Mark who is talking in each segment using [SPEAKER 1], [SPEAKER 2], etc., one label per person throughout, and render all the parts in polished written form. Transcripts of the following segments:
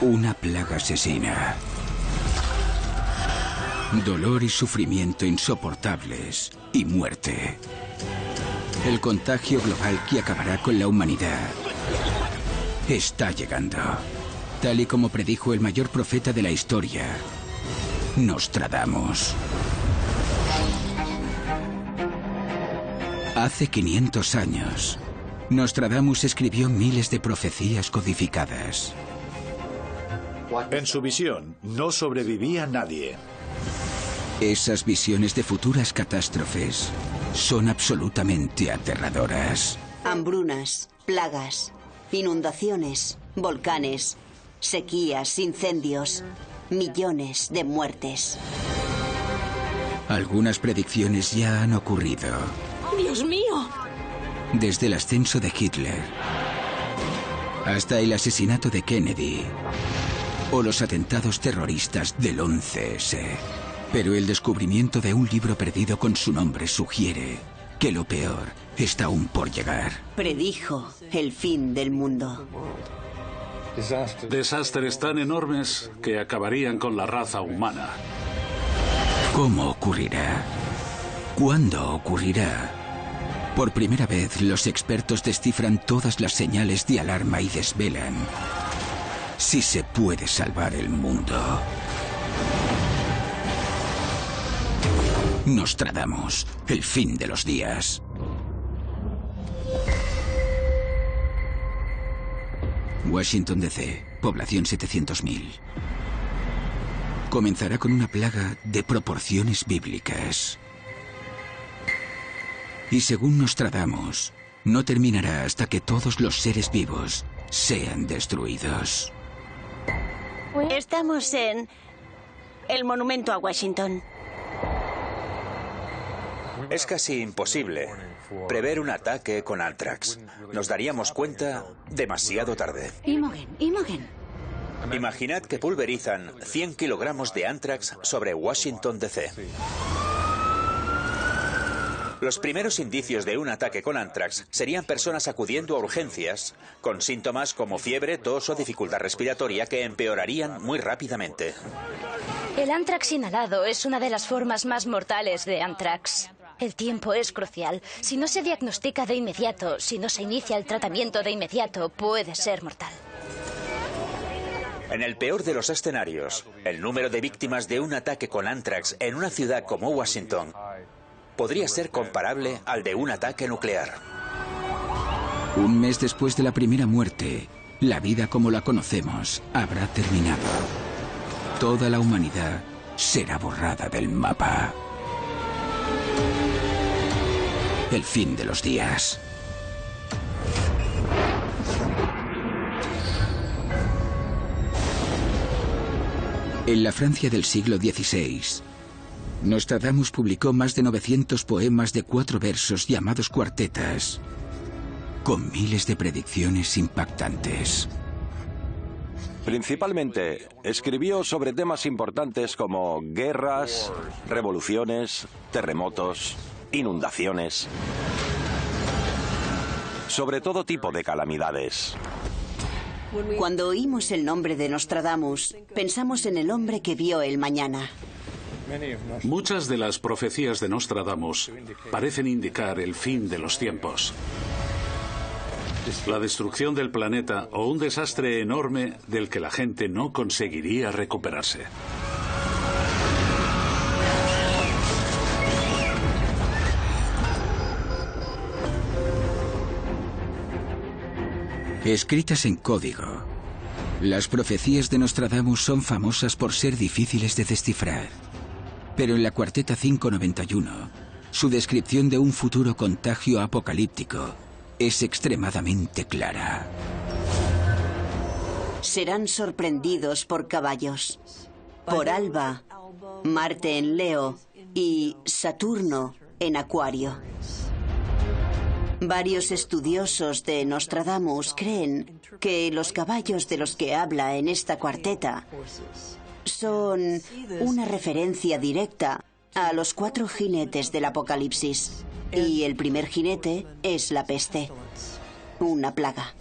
[SPEAKER 1] Una plaga asesina. Dolor y sufrimiento insoportables y muerte. El contagio global que acabará con la humanidad está llegando, tal y como predijo el mayor profeta de la historia, Nostradamus. Hace 500 años, Nostradamus escribió miles de profecías codificadas.
[SPEAKER 2] En su visión, no sobrevivía nadie.
[SPEAKER 1] Esas visiones de futuras catástrofes son absolutamente aterradoras.
[SPEAKER 3] Hambrunas, plagas, inundaciones, volcanes, sequías, incendios, millones de muertes.
[SPEAKER 1] Algunas predicciones ya han ocurrido.
[SPEAKER 4] ¡Dios mío!
[SPEAKER 1] Desde el ascenso de Hitler hasta el asesinato de Kennedy o los atentados terroristas del 11S. Pero el descubrimiento de un libro perdido con su nombre sugiere que lo peor está aún por llegar.
[SPEAKER 3] Predijo el fin del mundo.
[SPEAKER 5] Desastres tan enormes que acabarían con la raza humana.
[SPEAKER 1] ¿Cómo ocurrirá? ¿Cuándo ocurrirá? Por primera vez, los expertos descifran todas las señales de alarma y desvelan si se puede salvar el mundo. Nostradamus, el fin de los días. Washington DC, población 700.000. Comenzará con una plaga de proporciones bíblicas. Y según Nostradamus, no terminará hasta que todos los seres vivos sean destruidos.
[SPEAKER 6] Estamos en el monumento a Washington.
[SPEAKER 7] Es casi imposible prever un ataque con Anthrax. Nos daríamos cuenta demasiado tarde.
[SPEAKER 4] Imogen.
[SPEAKER 7] Imaginad que pulverizan 100 kilogramos de Anthrax sobre Washington DC. Los primeros indicios de un ataque con Anthrax serían personas acudiendo a urgencias con síntomas como fiebre, tos o dificultad respiratoria que empeorarían muy rápidamente.
[SPEAKER 8] El Anthrax inhalado es una de las formas más mortales de Anthrax. El tiempo es crucial. Si no se diagnostica de inmediato, si no se inicia el tratamiento de inmediato, puede ser mortal.
[SPEAKER 7] En el peor de los escenarios, el número de víctimas de un ataque con Anthrax en una ciudad como Washington podría ser comparable al de un ataque nuclear.
[SPEAKER 1] Un mes después de la primera muerte, la vida como la conocemos habrá terminado. Toda la humanidad será borrada del mapa. El fin de los días. En la Francia del siglo XVI, Nostradamus publicó más de 900 poemas de 4 versos llamados cuartetas, con miles de predicciones impactantes.
[SPEAKER 9] Principalmente, escribió sobre temas importantes como guerras, revoluciones, terremotos, inundaciones, sobre todo tipo de calamidades.
[SPEAKER 3] Cuando oímos el nombre de Nostradamus, pensamos en el hombre que vio el mañana.
[SPEAKER 5] Muchas de las profecías de Nostradamus parecen indicar el fin de los tiempos. La destrucción del planeta o un desastre enorme del que la gente no conseguiría recuperarse.
[SPEAKER 1] Escritas en código, las profecías de Nostradamus son famosas por ser difíciles de descifrar. Pero en la cuarteta 591, su descripción de un futuro contagio apocalíptico es extremadamente clara.
[SPEAKER 3] Serán sorprendidos por caballos, por Alba, Marte en Leo y Saturno en Acuario. Varios estudiosos de Nostradamus creen que los caballos de los que habla en esta cuarteta son una referencia directa a los 4 jinetes del Apocalipsis. Y el primer jinete es la peste, una plaga.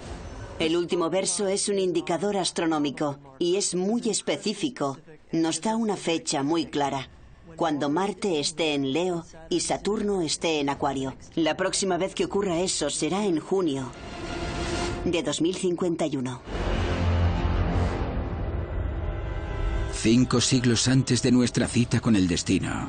[SPEAKER 3] El último verso es un indicador astronómico y es muy específico. Nos da una fecha muy clara. Cuando Marte esté en Leo y Saturno esté en Acuario. La próxima vez que ocurra eso será en junio de 2051.
[SPEAKER 1] 5 siglos antes de nuestra cita con el destino,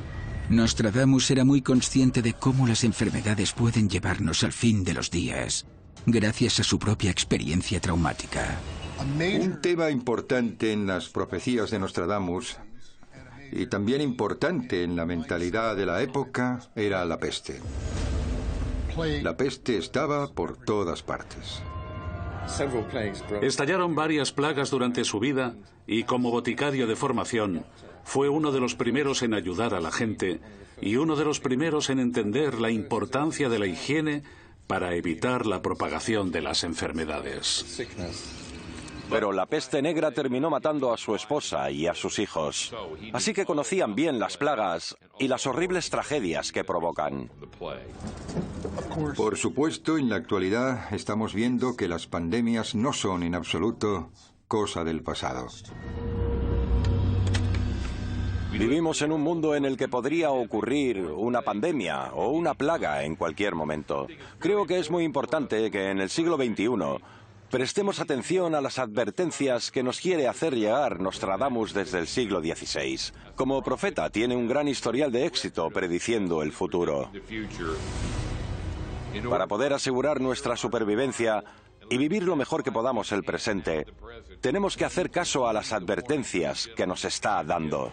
[SPEAKER 1] Nostradamus era muy consciente de cómo las enfermedades pueden llevarnos al fin de los días, gracias a su propia experiencia traumática.
[SPEAKER 10] Un tema importante en las profecías de Nostradamus, y también importante en la mentalidad de la época, era la peste. La peste estaba por todas partes.
[SPEAKER 5] Estallaron varias plagas durante su vida y como boticario de formación fue uno de los primeros en ayudar a la gente y uno de los primeros en entender la importancia de la higiene para evitar la propagación de las enfermedades.
[SPEAKER 9] Pero la peste negra terminó matando a su esposa y a sus hijos. Así que conocían bien las plagas y las horribles tragedias que provocan.
[SPEAKER 10] Por supuesto, en la actualidad estamos viendo que las pandemias no son en absoluto cosa del pasado.
[SPEAKER 9] Vivimos en un mundo en el que podría ocurrir una pandemia o una plaga en cualquier momento. Creo que es muy importante que en el siglo XXI prestemos atención a las advertencias que nos quiere hacer llegar Nostradamus desde el siglo XVI. Como profeta tiene un gran historial de éxito prediciendo el futuro. Para poder asegurar nuestra supervivencia y vivir lo mejor que podamos el presente, tenemos que hacer caso a las advertencias que nos está dando.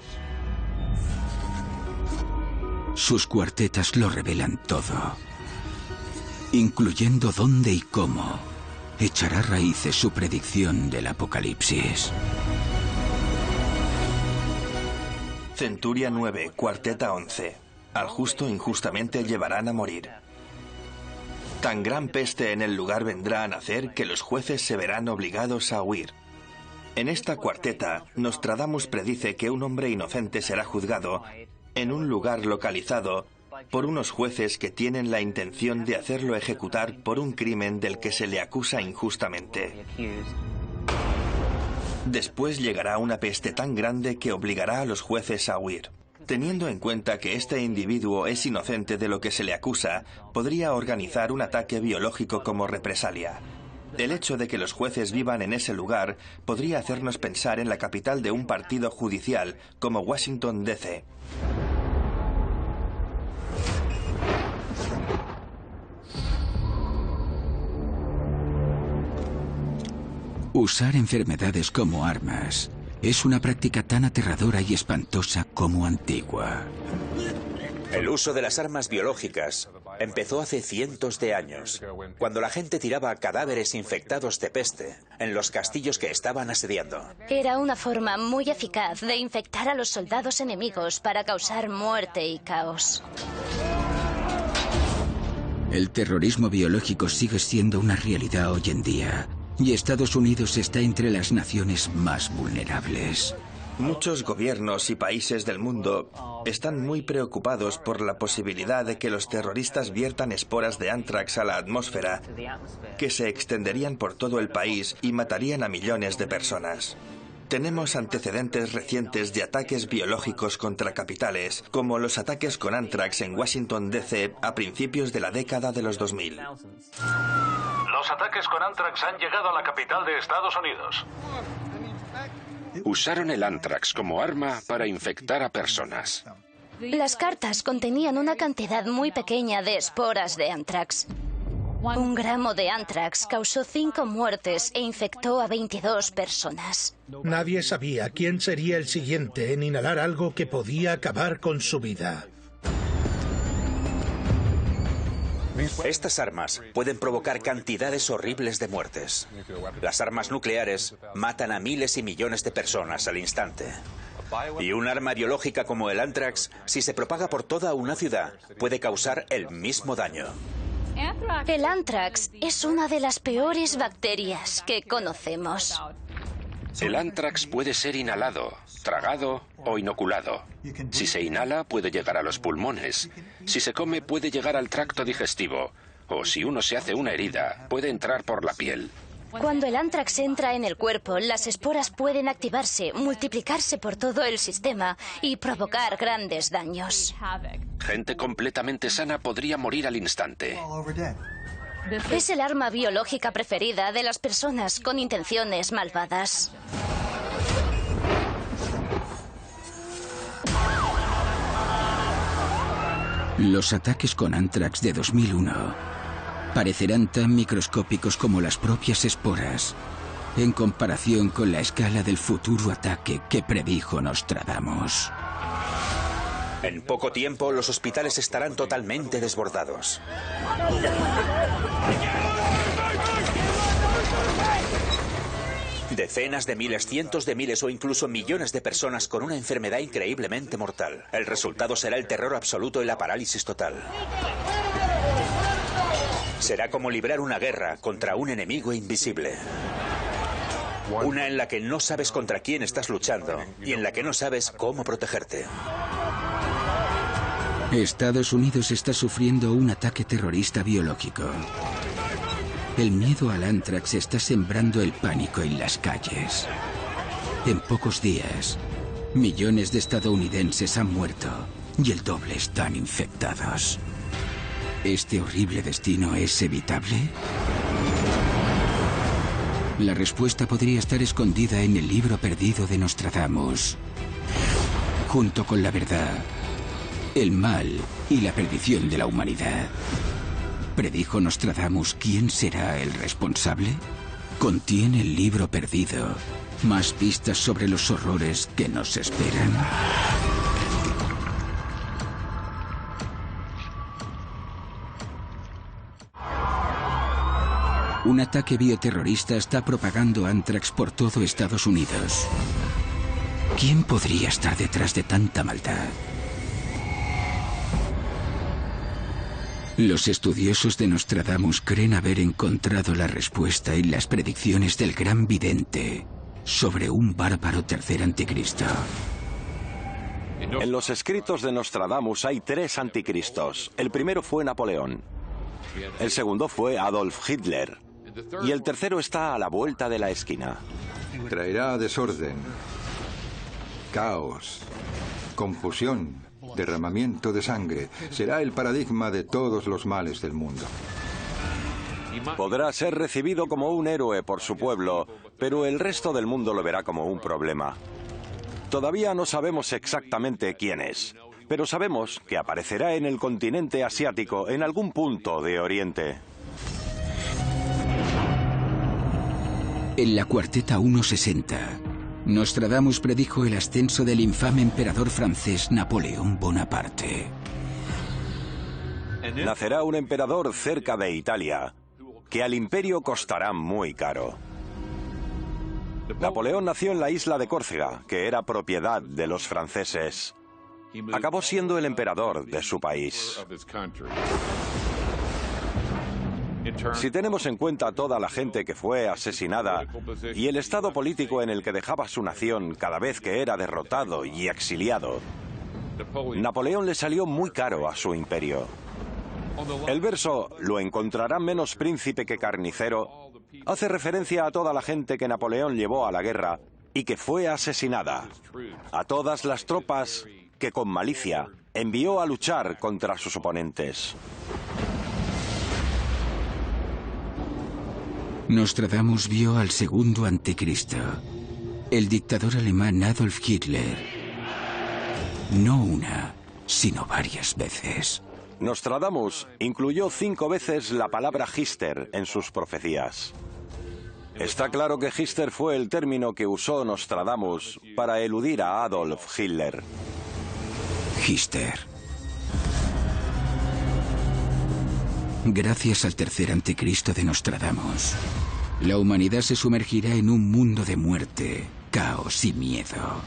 [SPEAKER 1] Sus cuartetas lo revelan todo, incluyendo dónde y cómo echará raíces su predicción del apocalipsis.
[SPEAKER 11] Centuria 9, cuarteta 11. Al justo injustamente llevarán a morir. Tan gran peste en el lugar vendrá a nacer que los jueces se verán obligados a huir. En esta cuarteta, Nostradamus predice que un hombre inocente será juzgado en un lugar localizado por unos jueces que tienen la intención de hacerlo ejecutar por un crimen del que se le acusa injustamente. Después llegará una peste tan grande que obligará a los jueces a huir. Teniendo en cuenta que este individuo es inocente de lo que se le acusa, podría organizar un ataque biológico como represalia. El hecho de que los jueces vivan en ese lugar podría hacernos pensar en la capital de un partido judicial como Washington, D.C.
[SPEAKER 1] Usar enfermedades como armas es una práctica tan aterradora y espantosa como antigua.
[SPEAKER 7] El uso de las armas biológicas empezó hace cientos de años, cuando la gente tiraba cadáveres infectados de peste en los castillos que estaban asediando.
[SPEAKER 8] Era una forma muy eficaz de infectar a los soldados enemigos para causar muerte y caos.
[SPEAKER 1] El terrorismo biológico sigue siendo una realidad hoy en día, y Estados Unidos está entre las naciones más vulnerables.
[SPEAKER 11] Muchos gobiernos y países del mundo están muy preocupados por la posibilidad de que los terroristas viertan esporas de anthrax a la atmósfera, que se extenderían por todo el país y matarían a millones de personas. Tenemos antecedentes recientes de ataques biológicos contra capitales, como los ataques con anthrax en Washington, D.C. a principios de la década de los 2000.
[SPEAKER 5] Los ataques con anthrax han llegado a la capital de Estados Unidos.
[SPEAKER 12] Usaron el anthrax como arma para infectar a personas.
[SPEAKER 8] Las cartas contenían una cantidad muy pequeña de esporas de anthrax. 1 gramo de anthrax causó 5 muertes e infectó a 22 personas.
[SPEAKER 13] Nadie sabía quién sería el siguiente en inhalar algo que podía acabar con su vida.
[SPEAKER 7] Estas armas pueden provocar cantidades horribles de muertes. Las armas nucleares matan a miles y millones de personas al instante. Y un arma biológica como el anthrax, si se propaga por toda una ciudad, puede causar el mismo daño.
[SPEAKER 8] El anthrax es una de las peores bacterias que conocemos.
[SPEAKER 12] El anthrax puede ser inhalado, tragado o inoculado. Si se inhala, puede llegar a los pulmones. Si se come, puede llegar al tracto digestivo. O si uno se hace una herida, puede entrar por la piel.
[SPEAKER 8] Cuando el Anthrax entra en el cuerpo, las esporas pueden activarse, multiplicarse por todo el sistema y provocar grandes daños.
[SPEAKER 12] Gente completamente sana podría morir al instante.
[SPEAKER 8] Es el arma biológica preferida de las personas con intenciones malvadas.
[SPEAKER 1] Los ataques con Anthrax de 2001 parecerán tan microscópicos como las propias esporas, en comparación con la escala del futuro ataque que predijo Nostradamus.
[SPEAKER 7] En poco tiempo, los hospitales estarán totalmente desbordados. Decenas de miles, cientos de miles o incluso millones de personas con una enfermedad increíblemente mortal. El resultado será el terror absoluto y la parálisis total. Será como librar una guerra contra un enemigo invisible. Una en la que no sabes contra quién estás luchando y en la que no sabes cómo protegerte.
[SPEAKER 1] Estados Unidos está sufriendo un ataque terrorista biológico. El miedo al Anthrax está sembrando el pánico en las calles. En pocos días, millones de estadounidenses han muerto y el doble están infectados. ¿Este horrible destino es evitable? La respuesta podría estar escondida en el libro perdido de Nostradamus. Junto con la verdad, el mal y la perdición de la humanidad. ¿Predijo Nostradamus quién será el responsable? ¿Contiene el libro perdido más pistas sobre los horrores que nos esperan? Un ataque bioterrorista está propagando Anthrax por todo Estados Unidos. ¿Quién podría estar detrás de tanta maldad? Los estudiosos de Nostradamus creen haber encontrado la respuesta en las predicciones del gran vidente sobre un bárbaro tercer anticristo.
[SPEAKER 9] En los escritos de Nostradamus hay 3 anticristos. El primero fue Napoleón. El segundo fue Adolf Hitler. Y el tercero está a la vuelta de la esquina.
[SPEAKER 10] Traerá desorden, caos, confusión, derramamiento de sangre. Será el paradigma de todos los males del mundo.
[SPEAKER 9] Podrá ser recibido como un héroe por su pueblo, pero el resto del mundo lo verá como un problema. Todavía no sabemos exactamente quién es, pero sabemos que aparecerá en el continente asiático en algún punto de Oriente.
[SPEAKER 1] En la cuarteta 160, Nostradamus predijo el ascenso del infame emperador francés Napoleón Bonaparte.
[SPEAKER 9] Nacerá un emperador cerca de Italia, que al imperio costará muy caro. Napoleón nació en la isla de Córcega, que era propiedad de los franceses. Acabó siendo el emperador de su país. Si tenemos en cuenta toda la gente que fue asesinada y el estado político en el que dejaba su nación cada vez que era derrotado y exiliado, Napoleón le salió muy caro a su imperio. El verso "lo encontrará menos príncipe que carnicero" hace referencia a toda la gente que Napoleón llevó a la guerra y que fue asesinada, a todas las tropas que con malicia envió a luchar contra sus oponentes.
[SPEAKER 1] Nostradamus vio al segundo anticristo, el dictador alemán Adolf Hitler. No una, sino varias veces.
[SPEAKER 9] Nostradamus incluyó 5 veces la palabra Hister en sus profecías. Está claro que Hister fue el término que usó Nostradamus para eludir a Adolf Hitler.
[SPEAKER 1] Hister. Gracias al tercer anticristo de Nostradamus, la humanidad se sumergirá en un mundo de muerte, caos y miedo.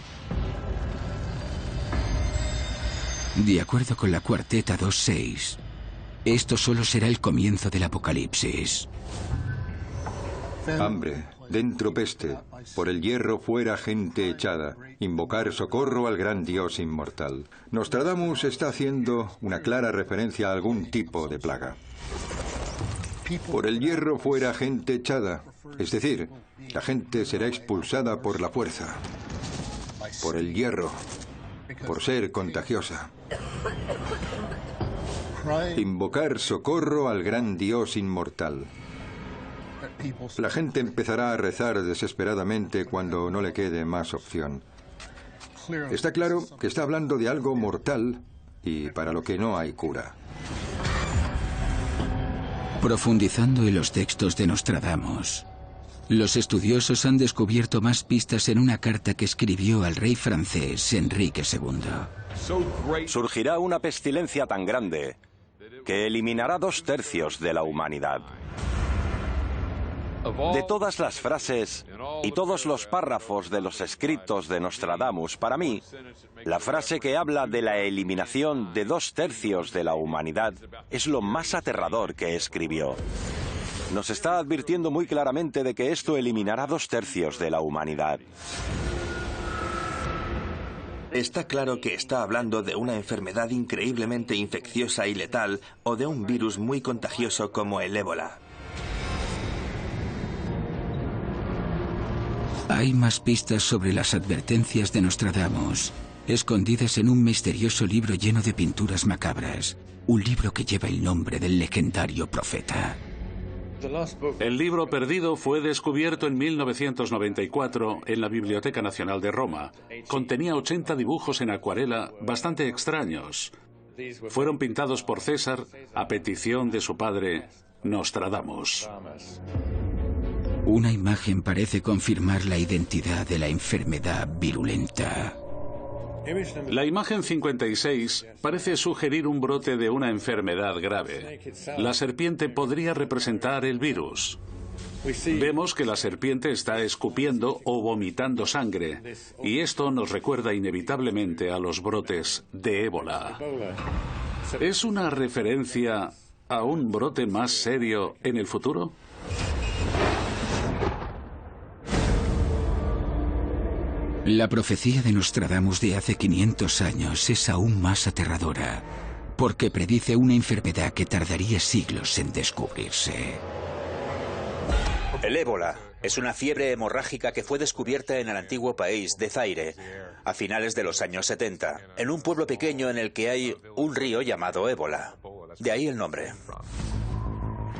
[SPEAKER 1] De acuerdo con la cuarteta 2.6, esto solo será el comienzo del apocalipsis.
[SPEAKER 10] Hambre, dentro peste, por el hierro fuera gente echada, invocar socorro al gran Dios inmortal. Nostradamus está haciendo una clara referencia a algún tipo de plaga. Por el hierro fuera gente echada, es decir, la gente será expulsada por la fuerza. Por el hierro, por ser contagiosa. Invocar socorro al gran Dios inmortal. La gente empezará a rezar desesperadamente cuando no le quede más opción. Está claro que está hablando de algo mortal y para lo que no hay cura.
[SPEAKER 1] Profundizando en los textos de Nostradamus, los estudiosos han descubierto más pistas en una carta que escribió al rey francés Enrique II.
[SPEAKER 9] Surgirá una pestilencia tan grande que eliminará 2/3 de la humanidad. De todas las frases y todos los párrafos de los escritos de Nostradamus, para mí, la frase que habla de la eliminación de 2/3 de la humanidad es lo más aterrador que escribió. Nos está advirtiendo muy claramente de que esto eliminará 2/3 de la humanidad.
[SPEAKER 11] Está claro que está hablando de una enfermedad increíblemente infecciosa y letal o de un virus muy contagioso como el ébola.
[SPEAKER 1] Hay más pistas sobre las advertencias de Nostradamus, escondidas en un misterioso libro lleno de pinturas macabras, un libro que lleva el nombre del legendario profeta.
[SPEAKER 5] El libro perdido fue descubierto en 1994 en la Biblioteca Nacional de Roma. Contenía 80 dibujos en acuarela bastante extraños. Fueron pintados por César a petición de su padre, Nostradamus.
[SPEAKER 1] Una imagen parece confirmar la identidad de la enfermedad virulenta.
[SPEAKER 5] La imagen 56 parece sugerir un brote de una enfermedad grave. La serpiente podría representar el virus. Vemos que la serpiente está escupiendo o vomitando sangre, y esto nos recuerda inevitablemente a los brotes de ébola. ¿Es una referencia a un brote más serio en el futuro?
[SPEAKER 1] La profecía de Nostradamus de hace 500 años es aún más aterradora, porque predice una enfermedad que tardaría siglos en descubrirse.
[SPEAKER 7] El ébola es una fiebre hemorrágica que fue descubierta en el antiguo país de Zaire a finales de los años 70, en un pueblo pequeño en el que hay un río llamado Ébola. De ahí el nombre.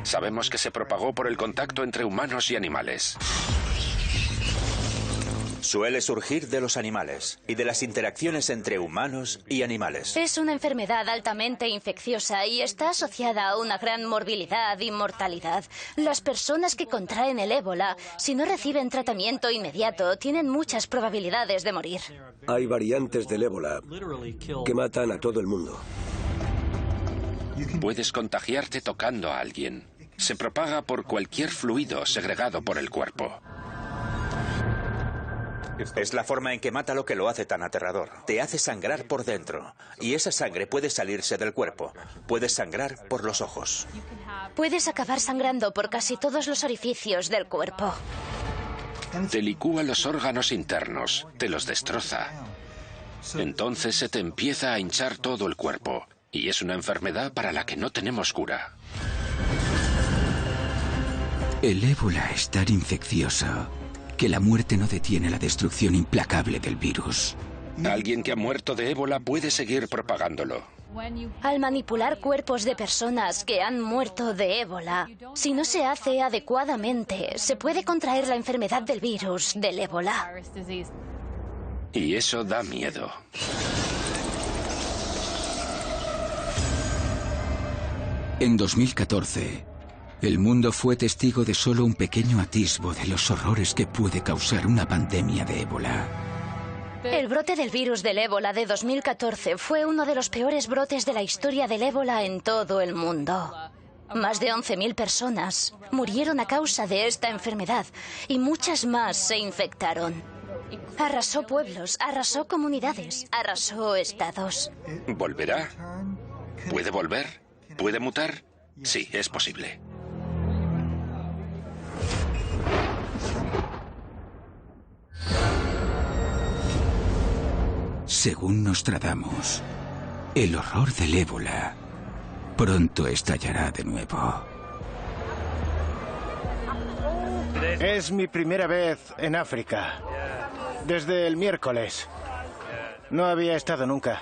[SPEAKER 12] Sabemos que se propagó por el contacto entre humanos y animales.
[SPEAKER 7] Suele surgir de los animales y de las interacciones entre humanos y animales.
[SPEAKER 8] Es una enfermedad altamente infecciosa y está asociada a una gran morbilidad y mortalidad. Las personas que contraen el ébola, si no reciben tratamiento inmediato, tienen muchas probabilidades de morir.
[SPEAKER 14] Hay variantes del ébola que matan a todo el mundo.
[SPEAKER 12] Puedes contagiarte tocando a alguien. Se propaga por cualquier fluido segregado por el cuerpo.
[SPEAKER 7] Es la forma en que mata lo que lo hace tan aterrador. Te hace sangrar por dentro. Y esa sangre puede salirse del cuerpo. Puedes sangrar por los ojos.
[SPEAKER 8] Puedes acabar sangrando por casi todos los orificios del cuerpo.
[SPEAKER 12] Te licúa los órganos internos. Te los destroza. Entonces se te empieza a hinchar todo el cuerpo. Y es una enfermedad para la que no tenemos cura.
[SPEAKER 1] El ébola es tan infeccioso que la muerte no detiene la destrucción implacable del virus.
[SPEAKER 12] Alguien que ha muerto de ébola puede seguir propagándolo.
[SPEAKER 8] Al manipular cuerpos de personas que han muerto de ébola, si no se hace adecuadamente, se puede contraer la enfermedad del virus del ébola.
[SPEAKER 12] Y eso da miedo.
[SPEAKER 1] En 2014, el mundo fue testigo de solo un pequeño atisbo de los horrores que puede causar una pandemia de ébola.
[SPEAKER 8] El brote del virus del ébola de 2014 fue uno de los peores brotes de la historia del ébola en todo el mundo. Más de 11.000 personas murieron a causa de esta enfermedad y muchas más se infectaron. Arrasó pueblos, arrasó comunidades, arrasó estados.
[SPEAKER 12] ¿Volverá? ¿Puede volver? ¿Puede mutar? Sí, es posible.
[SPEAKER 1] Según Nostradamus, el horror del ébola pronto estallará de nuevo.
[SPEAKER 15] Es mi primera vez en África. Desde el miércoles. No había estado nunca.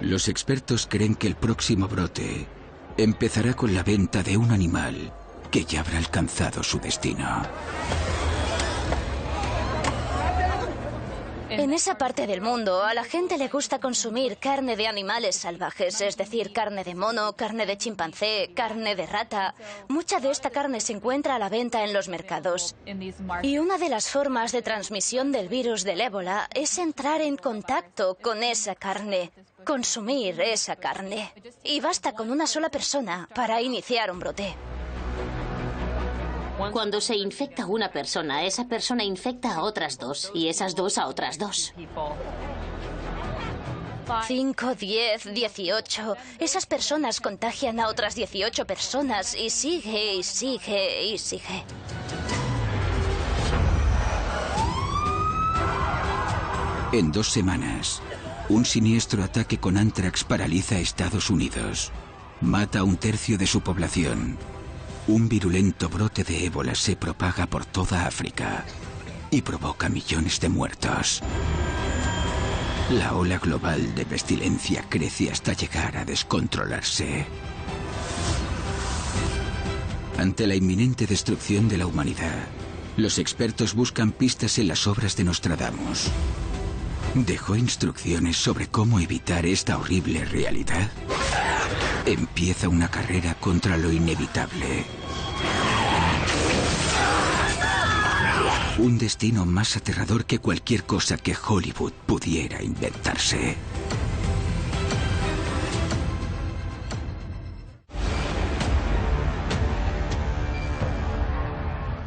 [SPEAKER 1] Los expertos creen que el próximo brote empezará con la venta de un animal que ya habrá alcanzado su destino.
[SPEAKER 8] En esa parte del mundo, a la gente le gusta consumir carne de animales salvajes, es decir, carne de mono, carne de chimpancé, carne de rata. Mucha de esta carne se encuentra a la venta en los mercados. Y una de las formas de transmisión del virus del ébola es entrar en contacto con esa carne, consumir esa carne. Y basta con una sola persona para iniciar un brote.
[SPEAKER 16] Cuando se infecta una persona, esa persona infecta a otras dos y esas dos a otras dos.
[SPEAKER 8] 5, 10, 18. Esas personas contagian a otras 18 personas y sigue y sigue y sigue.
[SPEAKER 1] En 2 semanas, un siniestro ataque con Anthrax paraliza a Estados Unidos. Mata a 1/3 de su población. Un virulento brote de ébola se propaga por toda África y provoca millones de muertos. La ola global de pestilencia crece hasta llegar a descontrolarse. Ante la inminente destrucción de la humanidad, los expertos buscan pistas en las obras de Nostradamus. ¿Dejó instrucciones sobre cómo evitar esta horrible realidad? Empieza una carrera contra lo inevitable. Un destino más aterrador que cualquier cosa que Hollywood pudiera inventarse.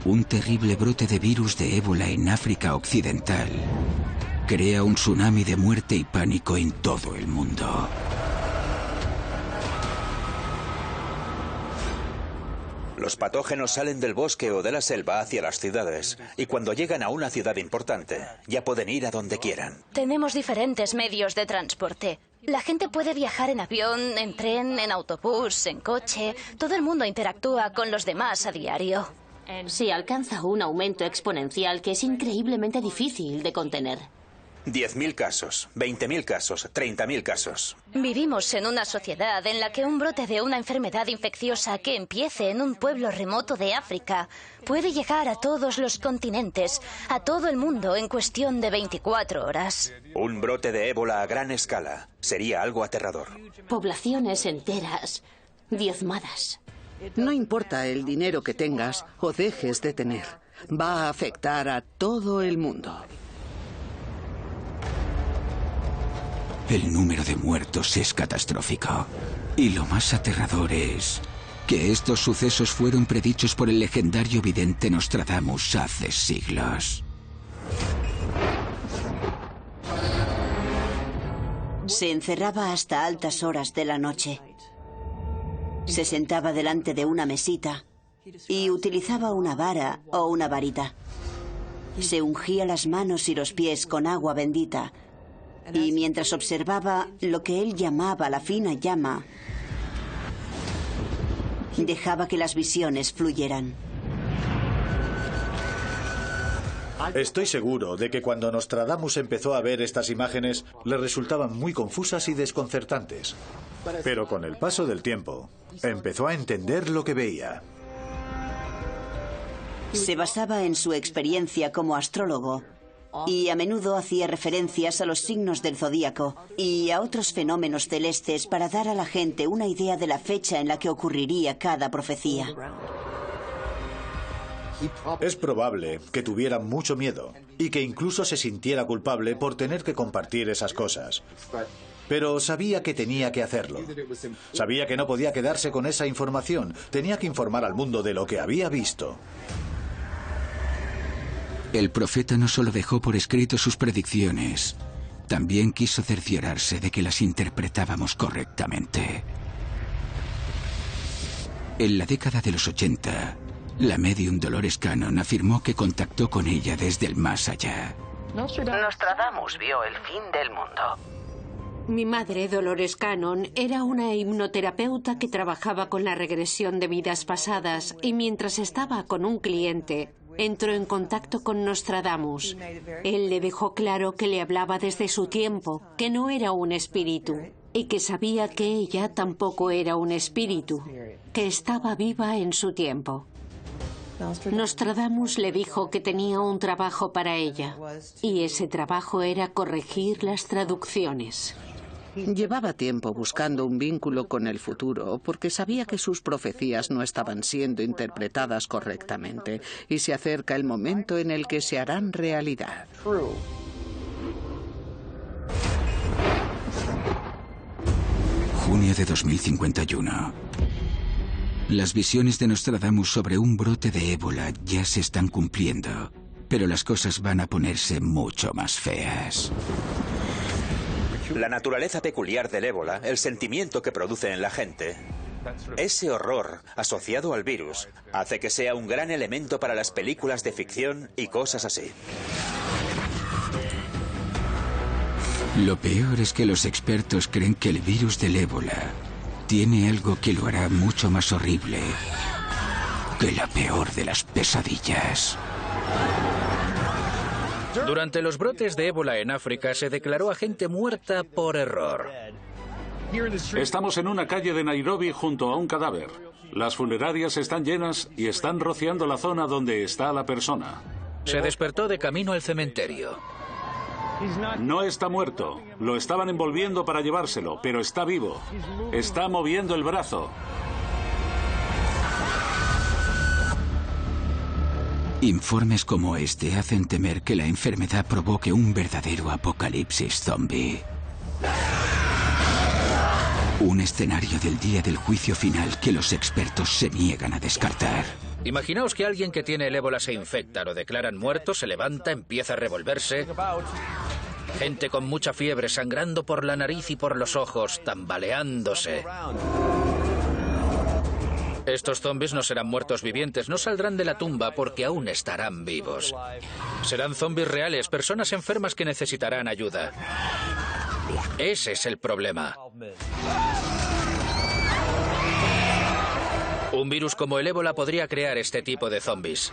[SPEAKER 1] Un terrible brote de virus de ébola en África Occidental crea un tsunami de muerte y pánico en todo el mundo.
[SPEAKER 7] Los patógenos salen del bosque o de la selva hacia las ciudades, y cuando llegan a una ciudad importante, ya pueden ir a donde quieran.
[SPEAKER 8] Tenemos diferentes medios de transporte. La gente puede viajar en avión, en tren, en autobús, en coche. Todo el mundo interactúa con los demás a diario.
[SPEAKER 16] Se alcanza un aumento exponencial que es increíblemente difícil de contener.
[SPEAKER 7] 10.000 casos, 20.000 casos, 30.000 casos.
[SPEAKER 8] Vivimos en una sociedad en la que un brote de una enfermedad infecciosa que empiece en un pueblo remoto de África puede llegar a todos los continentes, a todo el mundo en cuestión de 24 horas.
[SPEAKER 7] Un brote de ébola a gran escala sería algo aterrador.
[SPEAKER 16] Poblaciones enteras diezmadas.
[SPEAKER 17] No importa el dinero que tengas o dejes de tener, va a afectar a todo el mundo.
[SPEAKER 1] El número de muertos es catastrófico. Y lo más aterrador es que estos sucesos fueron predichos por el legendario vidente Nostradamus hace siglos.
[SPEAKER 3] Se encerraba hasta altas horas de la noche. Se sentaba delante de una mesita y utilizaba una vara o una varita. Se ungía las manos y los pies con agua bendita. Y mientras observaba lo que él llamaba la fina llama, dejaba que las visiones fluyeran.
[SPEAKER 2] Estoy seguro de que cuando Nostradamus empezó a ver estas imágenes, le resultaban muy confusas y desconcertantes. Pero con el paso del tiempo, empezó a entender lo que veía.
[SPEAKER 3] Se basaba en su experiencia como astrólogo y a menudo hacía referencias a los signos del zodíaco y a otros fenómenos celestes para dar a la gente una idea de la fecha en la que ocurriría cada profecía.
[SPEAKER 2] Es probable que tuviera mucho miedo y que incluso se sintiera culpable por tener que compartir esas cosas. Pero sabía que tenía que hacerlo. Sabía que no podía quedarse con esa información. Tenía que informar al mundo de lo que había visto.
[SPEAKER 1] El profeta no solo dejó por escrito sus predicciones, también quiso cerciorarse de que las interpretábamos correctamente. En la década de los 80, la medium Dolores Cannon afirmó que contactó con ella desde el más allá.
[SPEAKER 18] Nostradamus vio el fin del mundo. Mi madre, Dolores Cannon, era una hipnoterapeuta que trabajaba con la regresión de vidas pasadas y mientras estaba con un cliente, entró en contacto con Nostradamus. Él le dejó claro que le hablaba desde su tiempo, que no era un espíritu y que sabía que ella tampoco era un espíritu, que estaba viva en su tiempo. Nostradamus le dijo que tenía un trabajo para ella, y ese trabajo era corregir las traducciones.
[SPEAKER 17] Llevaba tiempo buscando un vínculo con el futuro porque sabía que sus profecías no estaban siendo interpretadas correctamente y se acerca el momento en el que se harán realidad.
[SPEAKER 1] Junio de 2051. Las visiones de Nostradamus sobre un brote de ébola ya se están cumpliendo, pero las cosas van a ponerse mucho más feas.
[SPEAKER 7] La naturaleza peculiar del ébola, el sentimiento que produce en la gente, ese horror asociado al virus, hace que sea un gran elemento para las películas de ficción y cosas así.
[SPEAKER 1] Lo peor es que los expertos creen que el virus del ébola tiene algo que lo hará mucho más horrible que la peor de las pesadillas.
[SPEAKER 19] Durante los brotes de ébola en África se declaró a gente muerta por error.
[SPEAKER 5] Estamos en una calle de Nairobi junto a un cadáver. Las funerarias están llenas y están rociando la zona donde está la persona.
[SPEAKER 19] Se despertó de camino al cementerio.
[SPEAKER 5] No está muerto. Lo estaban envolviendo para llevárselo, pero está vivo. Está moviendo el brazo.
[SPEAKER 1] Informes como este hacen temer que la enfermedad provoque un verdadero apocalipsis zombie. Un escenario del día del juicio final que los expertos se niegan a descartar.
[SPEAKER 19] Imaginaos que alguien que tiene el ébola se infecta, lo declaran muerto, se levanta, empieza a revolverse. Gente con mucha fiebre, sangrando por la nariz y por los ojos, tambaleándose. Estos zombies no serán muertos vivientes, no saldrán de la tumba porque aún estarán vivos. Serán zombies reales, personas enfermas que necesitarán ayuda. Ese es el problema. Un virus como el ébola podría crear este tipo de zombies.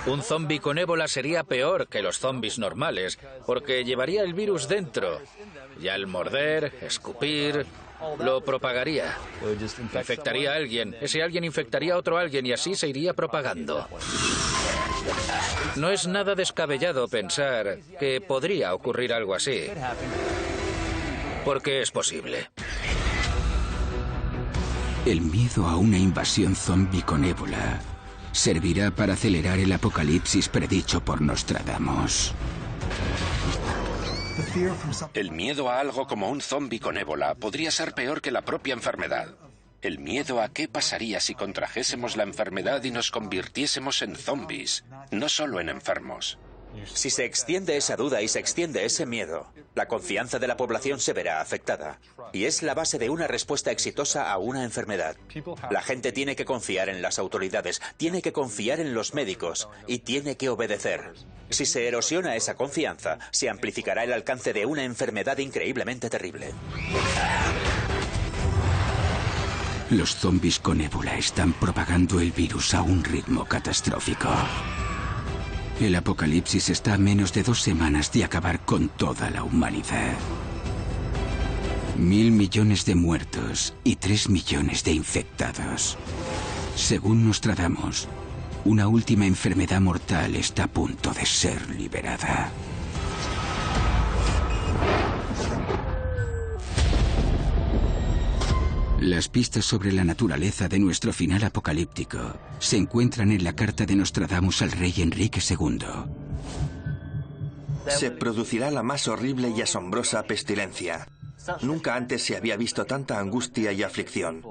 [SPEAKER 19] Un zombi con ébola sería peor que los zombies normales, porque llevaría el virus dentro. Y al morder, escupir, lo propagaría. Infectaría a alguien, ese alguien infectaría a otro alguien y así se iría propagando. No es nada descabellado pensar que podría ocurrir algo así, porque es posible.
[SPEAKER 1] El miedo a una invasión zombie con ébola servirá para acelerar el apocalipsis predicho por Nostradamus.
[SPEAKER 12] El miedo a algo como un zombi con ébola podría ser peor que la propia enfermedad. El miedo a qué pasaría si contrajésemos la enfermedad y nos convirtiésemos en zombis, no solo en enfermos.
[SPEAKER 7] Si se extiende esa duda y se extiende ese miedo, la confianza de la población se verá afectada. Y es la base de una respuesta exitosa a una enfermedad. La gente tiene que confiar en las autoridades, tiene que confiar en los médicos y tiene que obedecer. Si se erosiona esa confianza, se amplificará el alcance de una enfermedad increíblemente terrible.
[SPEAKER 1] Los zombies con ébola están propagando el virus a un ritmo catastrófico. El apocalipsis está a menos de 2 semanas de acabar con toda la humanidad. 1.000 millones de muertos y 3 millones de infectados. Según Nostradamus, una última enfermedad mortal está a punto de ser liberada. Las pistas sobre la naturaleza de nuestro final apocalíptico se encuentran en la carta de Nostradamus al rey Enrique II.
[SPEAKER 11] Se producirá la más horrible y asombrosa pestilencia. Nunca antes se había visto tanta angustia y aflicción.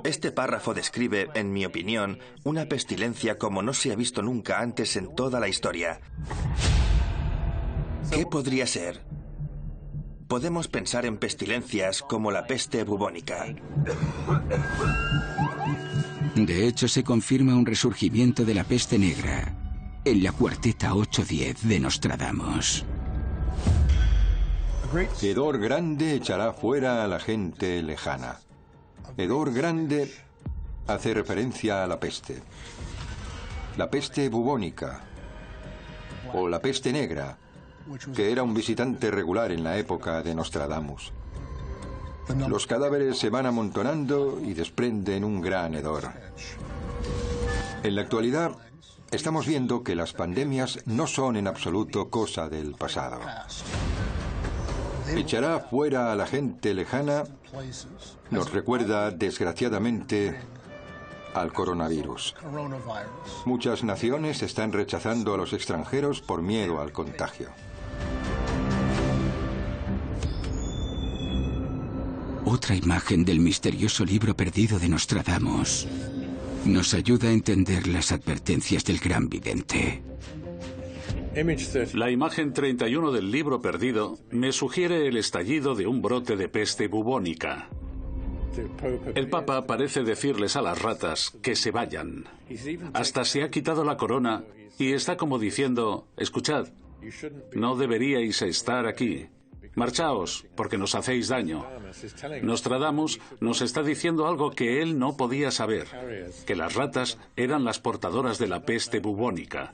[SPEAKER 11] Este párrafo describe, en mi opinión, una pestilencia como no se ha visto nunca antes en toda la historia. ¿Qué podría ser? Podemos pensar en pestilencias como la peste bubónica.
[SPEAKER 1] De hecho, se confirma un resurgimiento de la peste negra en la cuarteta 810 de Nostradamus.
[SPEAKER 10] Hedor grande echará fuera a la gente lejana. Hedor grande hace referencia a la peste. La peste bubónica o la peste negra, que era un visitante regular en la época de Nostradamus. Los cadáveres se van amontonando y desprenden un gran hedor. En la actualidad, estamos viendo que las pandemias no son en absoluto cosa del pasado. Echará fuera a la gente lejana nos recuerda, desgraciadamente, al coronavirus. Muchas naciones están rechazando a los extranjeros por miedo al contagio.
[SPEAKER 1] Otra imagen del misterioso libro perdido de Nostradamus nos ayuda a entender las advertencias del gran vidente.
[SPEAKER 5] La imagen 31 del libro perdido me sugiere el estallido de un brote de peste bubónica. El Papa parece decirles a las ratas que se vayan. Hasta se ha quitado la corona y está como diciendo: escuchad, no deberíais estar aquí. Marchaos, porque nos hacéis daño. Nostradamus nos está diciendo algo que él no podía saber, que las ratas eran las portadoras de la peste bubónica.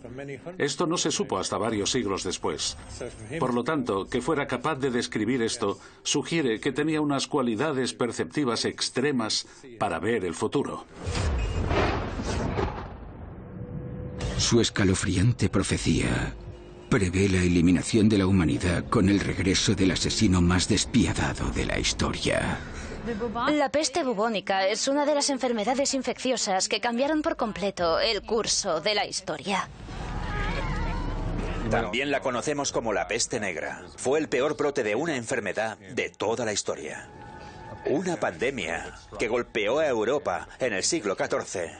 [SPEAKER 5] Esto no se supo hasta varios siglos después. Por lo tanto, que fuera capaz de describir esto sugiere que tenía unas cualidades perceptivas extremas para ver el futuro.
[SPEAKER 1] Su escalofriante profecía prevé la eliminación de la humanidad con el regreso del asesino más despiadado de la historia.
[SPEAKER 8] La peste bubónica es una de las enfermedades infecciosas que cambiaron por completo el curso de la historia.
[SPEAKER 7] También la conocemos como la peste negra. Fue el peor brote de una enfermedad de toda la historia. Una pandemia que golpeó a Europa en el siglo XIV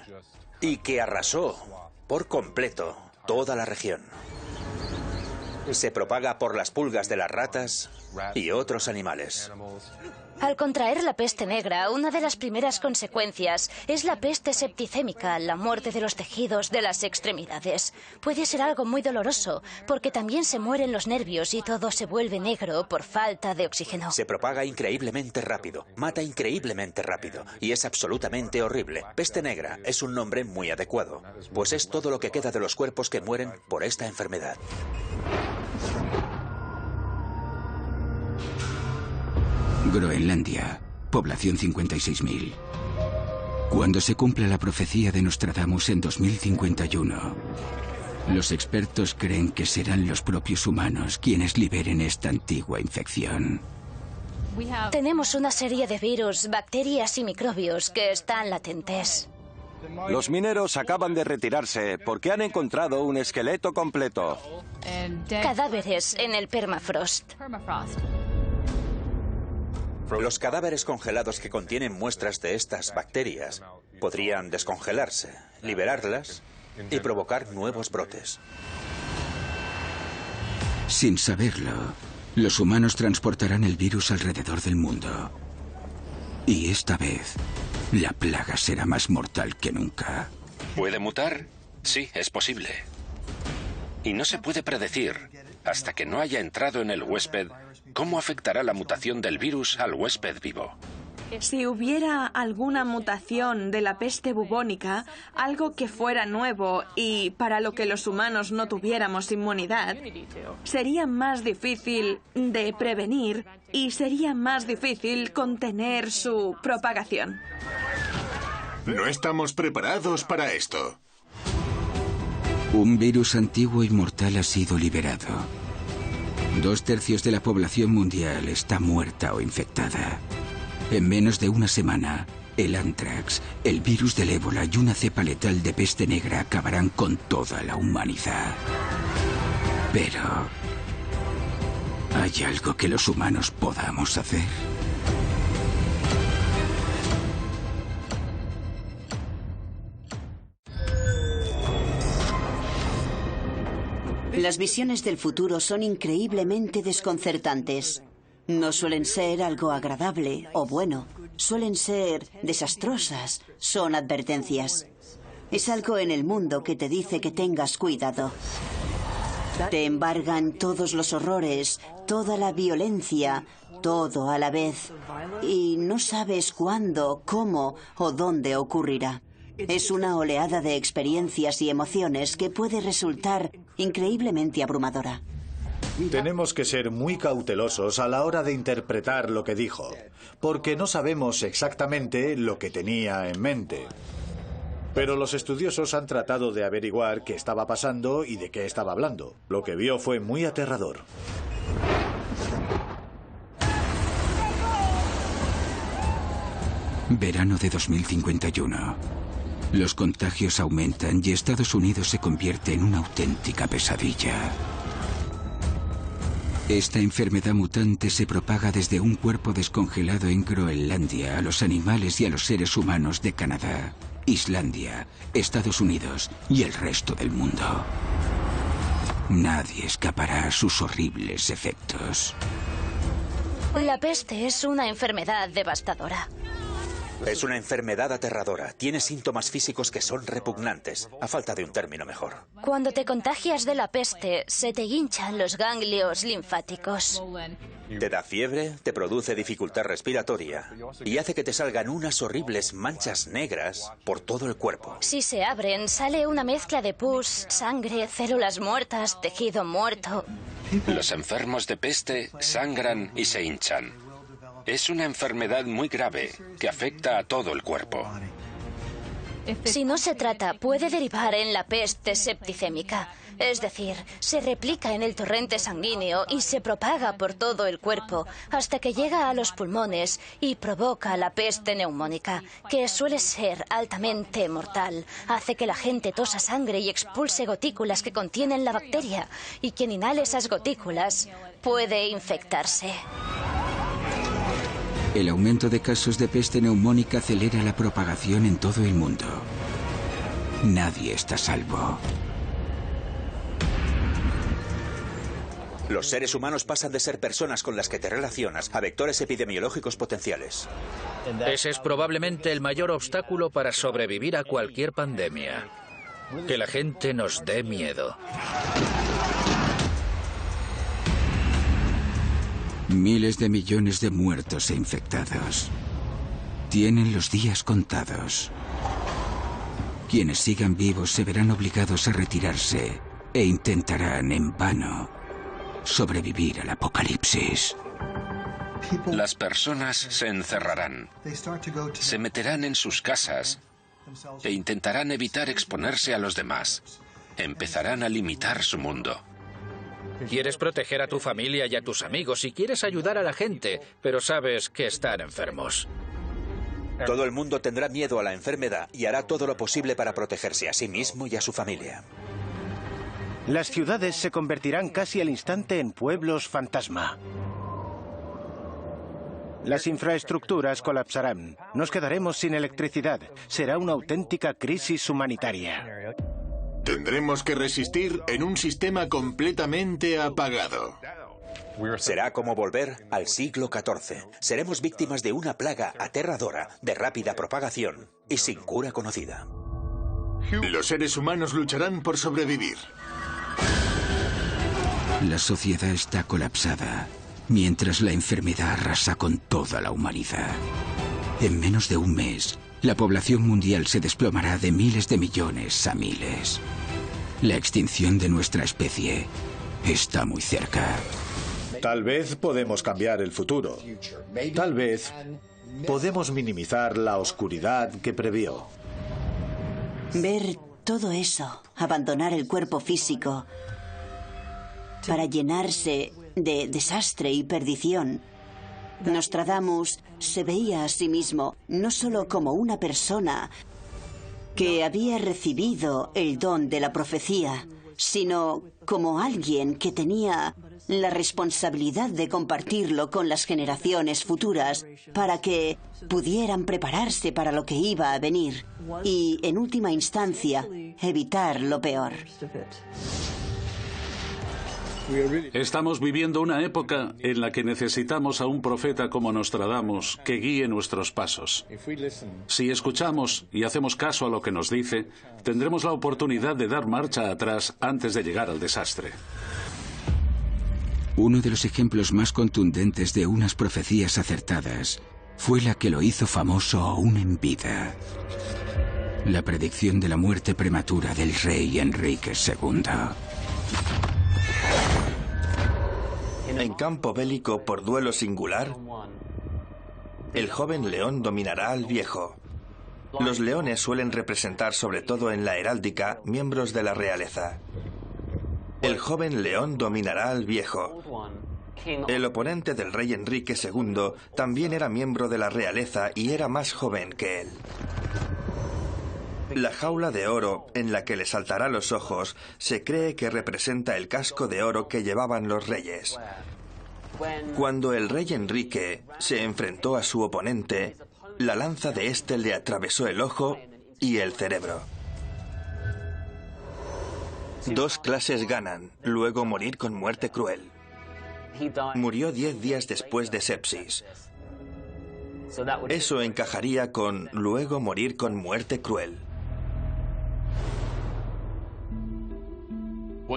[SPEAKER 7] y que arrasó por completo toda la región. Se propaga por las pulgas de las ratas y otros animales.
[SPEAKER 8] Al contraer la peste negra, una de las primeras consecuencias es la peste septicémica, la muerte de los tejidos de las extremidades. Puede ser algo muy doloroso, porque también se mueren los nervios y todo se vuelve negro por falta de oxígeno.
[SPEAKER 7] Se propaga increíblemente rápido, mata increíblemente rápido y es absolutamente horrible. Peste negra es un nombre muy adecuado, pues es todo lo que queda de los cuerpos que mueren por esta enfermedad.
[SPEAKER 1] Groenlandia, población 56.000. Cuando se cumpla la profecía de Nostradamus en 2051, los expertos creen que serán los propios humanos quienes liberen esta antigua infección.
[SPEAKER 8] Tenemos una serie de virus, bacterias y microbios que están latentes.
[SPEAKER 9] Los mineros acaban de retirarse porque han encontrado un esqueleto completo.
[SPEAKER 8] Cadáveres en el permafrost.
[SPEAKER 7] Los cadáveres congelados que contienen muestras de estas bacterias podrían descongelarse, liberarlas y provocar nuevos brotes.
[SPEAKER 1] Sin saberlo, los humanos transportarán el virus alrededor del mundo. Y esta vez, la plaga será más mortal que nunca.
[SPEAKER 12] ¿Puede mutar? Sí, es posible. Y no se puede predecir, hasta que no haya entrado en el huésped, cómo afectará la mutación del virus al huésped vivo.
[SPEAKER 20] Si hubiera alguna mutación de la peste bubónica, algo que fuera nuevo y para lo que los humanos no tuviéramos inmunidad, sería más difícil de prevenir y sería más difícil contener su propagación.
[SPEAKER 21] No estamos preparados para esto.
[SPEAKER 1] Un virus antiguo y mortal ha sido liberado. 2/3 de la población mundial está muerta o infectada. En menos de una semana, el anthrax, el virus del ébola y una cepa letal de peste negra acabarán con toda la humanidad. Pero ¿hay algo que los humanos podamos hacer?
[SPEAKER 3] Las visiones del futuro son increíblemente desconcertantes. No suelen ser algo agradable o bueno. Suelen ser desastrosas. Son advertencias. Es algo en el mundo que te dice que tengas cuidado. Te embargan todos los horrores, toda la violencia, todo a la vez, y no sabes cuándo, cómo o dónde ocurrirá. Es una oleada de experiencias y emociones que puede resultar increíblemente abrumadora.
[SPEAKER 2] Tenemos que ser muy cautelosos a la hora de interpretar lo que dijo, porque no sabemos exactamente lo que tenía en mente. Pero los estudiosos han tratado de averiguar qué estaba pasando y de qué estaba hablando. Lo que vio fue muy aterrador.
[SPEAKER 1] Verano de 2051. Los contagios aumentan y Estados Unidos se convierte en una auténtica pesadilla. Esta enfermedad mutante se propaga desde un cuerpo descongelado en Groenlandia a los animales y a los seres humanos de Canadá, Islandia, Estados Unidos y el resto del mundo. Nadie escapará a sus horribles efectos.
[SPEAKER 8] La peste es una enfermedad devastadora.
[SPEAKER 7] Es una enfermedad aterradora. Tiene síntomas físicos que son repugnantes, a falta de un término mejor.
[SPEAKER 8] Cuando te contagias de la peste, se te hinchan los ganglios linfáticos.
[SPEAKER 7] Te da fiebre, te produce dificultad respiratoria y hace que te salgan unas horribles manchas negras por todo el cuerpo.
[SPEAKER 8] Si se abren, sale una mezcla de pus, sangre, células muertas, tejido muerto.
[SPEAKER 12] Los enfermos de peste sangran y se hinchan. Es una enfermedad muy grave que afecta a todo el cuerpo.
[SPEAKER 8] Si no se trata, puede derivar en la peste septicémica. Es decir, se replica en el torrente sanguíneo y se propaga por todo el cuerpo hasta que llega a los pulmones y provoca la peste neumónica, que suele ser altamente mortal. Hace que la gente tosa sangre y expulse gotículas que contienen la bacteria, y quien inhale esas gotículas puede infectarse.
[SPEAKER 1] El aumento de casos de peste neumónica acelera la propagación en todo el mundo. Nadie está a salvo.
[SPEAKER 7] Los seres humanos pasan de ser personas con las que te relacionas a vectores epidemiológicos potenciales.
[SPEAKER 19] Ese es probablemente el mayor obstáculo para sobrevivir a cualquier pandemia. Que la gente nos dé miedo.
[SPEAKER 1] Miles de millones de muertos e infectados. Tienen los días contados. Quienes sigan vivos se verán obligados a retirarse e intentarán, en vano, sobrevivir al apocalipsis.
[SPEAKER 12] Las personas se encerrarán, se meterán en sus casas e intentarán evitar exponerse a los demás. Empezarán a limitar su mundo.
[SPEAKER 19] Quieres proteger a tu familia y a tus amigos y quieres ayudar a la gente, pero sabes que están enfermos.
[SPEAKER 7] Todo el mundo tendrá miedo a la enfermedad y hará todo lo posible para protegerse a sí mismo y a su familia.
[SPEAKER 15] Las ciudades se convertirán casi al instante en pueblos fantasma. Las infraestructuras colapsarán. Nos quedaremos sin electricidad. Será una auténtica crisis humanitaria.
[SPEAKER 21] Tendremos que resistir en un sistema completamente apagado.
[SPEAKER 7] Será como volver al siglo XIV. Seremos víctimas de una plaga aterradora, de rápida propagación y sin cura conocida.
[SPEAKER 21] Los seres humanos lucharán por sobrevivir.
[SPEAKER 1] La sociedad está colapsada, mientras la enfermedad arrasa con toda la humanidad. En menos de un mes, la población mundial se desplomará de miles de millones a miles. La extinción de nuestra especie está muy cerca.
[SPEAKER 2] Tal vez podemos cambiar el futuro. Tal vez podemos minimizar la oscuridad que previó.
[SPEAKER 3] Ver todo eso, abandonar el cuerpo físico para llenarse de desastre y perdición. Nostradamus se veía a sí mismo no solo como una persona que había recibido el don de la profecía, sino como alguien que tenía la responsabilidad de compartirlo con las generaciones futuras para que pudieran prepararse para lo que iba a venir y, en última instancia, evitar lo peor.
[SPEAKER 5] Estamos viviendo una época en la que necesitamos a un profeta como Nostradamus que guíe nuestros pasos. Si escuchamos y hacemos caso a lo que nos dice, tendremos la oportunidad de dar marcha atrás antes de llegar al desastre.
[SPEAKER 1] Uno de los ejemplos más contundentes de unas profecías acertadas fue la que lo hizo famoso aún en vida. La predicción de la muerte prematura del rey Enrique II.
[SPEAKER 11] En campo bélico por duelo singular, el joven león dominará al viejo. Los leones suelen representar, sobre todo en la heráldica, miembros de la realeza. El joven león dominará al viejo. El oponente del rey Enrique II también era miembro de la realeza y era más joven que él. La jaula de oro en la que le saltará los ojos se cree que representa el casco de oro que llevaban los reyes. Cuando el rey Enrique se enfrentó a su oponente, la lanza de éste le atravesó el ojo y el cerebro. Dos clases ganan, luego morir con muerte cruel. Murió 10 días después de sepsis. Eso encajaría con luego morir con muerte cruel.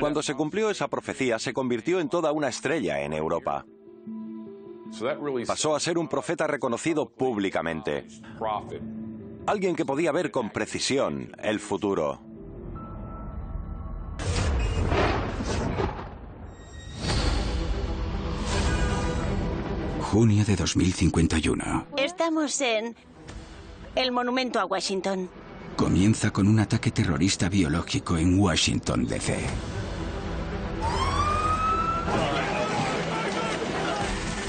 [SPEAKER 9] Cuando se cumplió esa profecía, se convirtió en toda una estrella en Europa. Pasó a ser un profeta reconocido públicamente. Alguien que podía ver con precisión el futuro.
[SPEAKER 1] Junio de 2051.
[SPEAKER 6] Estamos en el monumento a Washington.
[SPEAKER 1] Comienza con un ataque terrorista biológico en Washington, D.C.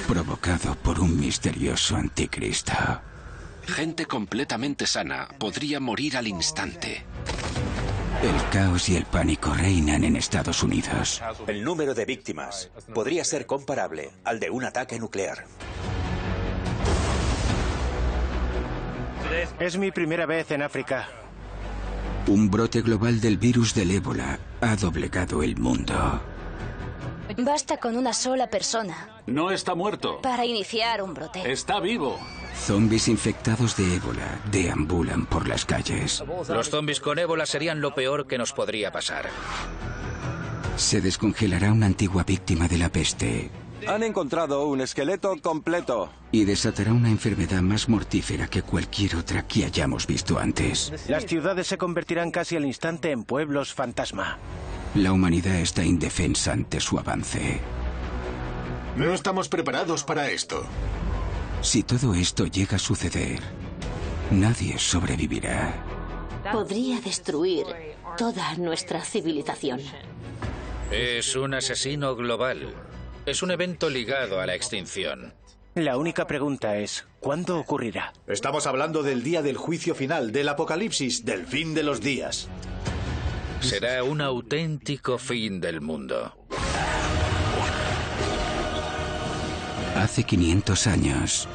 [SPEAKER 1] Provocado por un misterioso anticristo.
[SPEAKER 12] Gente completamente sana podría morir al instante.
[SPEAKER 1] El caos y el pánico reinan en Estados Unidos.
[SPEAKER 7] El número de víctimas podría ser comparable al de un ataque nuclear.
[SPEAKER 15] Es mi primera vez en África.
[SPEAKER 1] Un brote global del virus del ébola ha doblegado el mundo.
[SPEAKER 8] Basta con una sola persona.
[SPEAKER 5] No está muerto.
[SPEAKER 8] Para iniciar un brote.
[SPEAKER 5] Está vivo.
[SPEAKER 1] Zombies infectados de ébola deambulan por las calles.
[SPEAKER 19] Los zombies con ébola serían lo peor que nos podría pasar.
[SPEAKER 1] Se descongelará una antigua víctima de la peste.
[SPEAKER 9] Han encontrado un esqueleto completo.
[SPEAKER 1] Y desatará una enfermedad más mortífera que cualquier otra que hayamos visto antes.
[SPEAKER 15] Las ciudades se convertirán casi al instante en pueblos fantasma.
[SPEAKER 1] La humanidad está indefensa ante su avance.
[SPEAKER 21] No estamos preparados para esto.
[SPEAKER 1] Si todo esto llega a suceder, nadie sobrevivirá.
[SPEAKER 16] Podría destruir toda nuestra civilización.
[SPEAKER 19] Es un asesino global. Es un evento ligado a la extinción.
[SPEAKER 15] La única pregunta es, ¿cuándo ocurrirá?
[SPEAKER 2] Estamos hablando del día del juicio final, del apocalipsis, del fin de los días.
[SPEAKER 19] Será un auténtico fin del mundo.
[SPEAKER 1] Hace 500 años,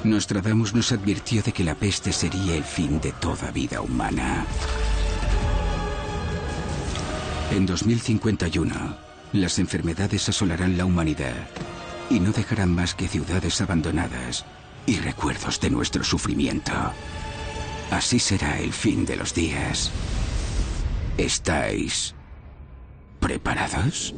[SPEAKER 1] Nostradamus nos advirtió de que la peste sería el fin de toda vida humana. En 2051, las enfermedades asolarán la humanidad y no dejarán más que ciudades abandonadas y recuerdos de nuestro sufrimiento. Así será el fin de los días. ¿Estáis preparados?